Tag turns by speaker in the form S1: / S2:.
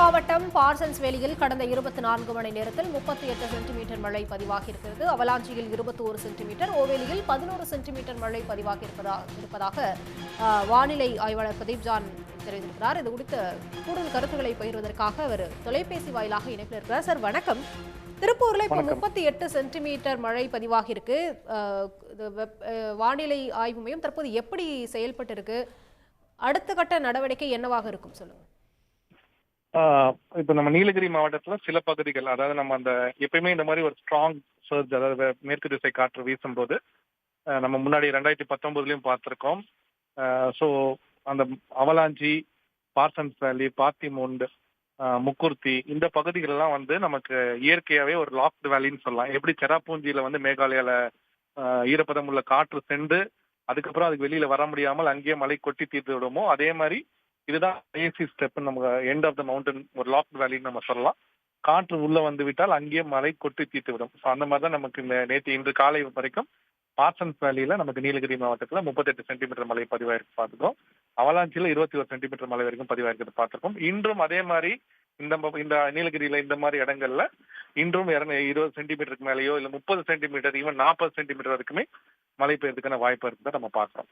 S1: மாவட்டம் பார்சன்ஸ் வேலியில் கடந்த 24 மணி நேரத்தில் 38 சென்டிமீட்டர் மழை பதிவாகியிருக்கிறது. அவலாஞ்சியில் 21 சென்டிமீட்டர், ஓவேலியில் 11 சென்டிமீட்டர் மழை பதிவாகியிருப்பதாக வானிலை ஆய்வாளர் பிரதீப் ஜான் தெரிவித்திருக்கிறார். இது குறித்த கூடுதல் கருத்துக்களை பகிர்வதற்காக அவர் தொலைபேசி வாயிலாக இணைப்பில் இருக்கிறார். சார் வணக்கம். திருப்பூர்ல இப்போ 38 சென்டிமீட்டர் மழை பதிவாகியிருக்கு. வானிலை ஆய்வு மையம் தற்போது எப்படி செயல்பட்டு இருக்கு? அடுத்த கட்ட நடவடிக்கை என்னவாக இருக்கும் சொல்லுங்க.
S2: இப்ப நம்ம நீலகிரி மாவட்டத்துல சில பகுதிகள், அதாவது நம்ம அந்த எப்பயுமே இந்த மாதிரி ஒரு ஸ்ட்ராங் சர்ஜ், அதாவது மேற்கு திசை காற்று வீசும்போது நம்ம முன்னாடி 2019லயும் பார்த்திருக்கோம். ஸோ அந்த அவலாஞ்சி, பார்சன்ஸ் வேலி, பாத்திமூண்டு, முக்குர்த்தி இந்த பகுதிகள் எல்லாம் வந்து நமக்கு இயற்கையாவே ஒரு லாக்டு வேலின்னு சொல்லலாம். எப்படி செராப்பூஞ்சியில வந்து மேகாலயால ஈரப்பதம் உள்ள காற்று சென்று அதுக்கப்புறம் அதுக்கு வெளியில வர முடியாமல் அங்கேயே மழை கொட்டி தீர்த்து விடுமோ, அதே மாதிரி இதுதான் கடைசி ஸ்டெப். நம்ம எண்ட் ஆஃப் த மவுண்டன், ஒரு லாக்டு வேலின்னு நம்ம சொல்லலாம். காற்று உள்ள வந்து விட்டால் அங்கேயே மழை கொட்டி தீர்த்து விடும். ஸோ அந்த மாதிரி தான் நமக்கு நேற்று இன்று காலை வரைக்கும் பார்சன்ஸ் வேலியில நமக்கு நீலகிரி மாவட்டத்துல 38 சென்டிமீட்டர் மழை பதிவாயிருக்கு பார்த்துக்கோம். அவலாஞ்சியில 21 சென்டிமீட்டர் மழை வரைக்கும் பதிவாயிருக்கிறது பார்த்திருக்கோம். இன்றும் அதே மாதிரி இந்த நீலகிரியில இந்த மாதிரி இடங்கள்ல இன்றும் 20 சென்டிமீட்டருக்கு மேலேயோ இல்ல 30 சென்டிமீட்டர், ஈவன் 40 சென்டிமீட்டர் வரைக்குமே மழை பெய்யறதுக்கான வாய்ப்பு இருக்குதான் நம்ம பார்க்கிறோம்.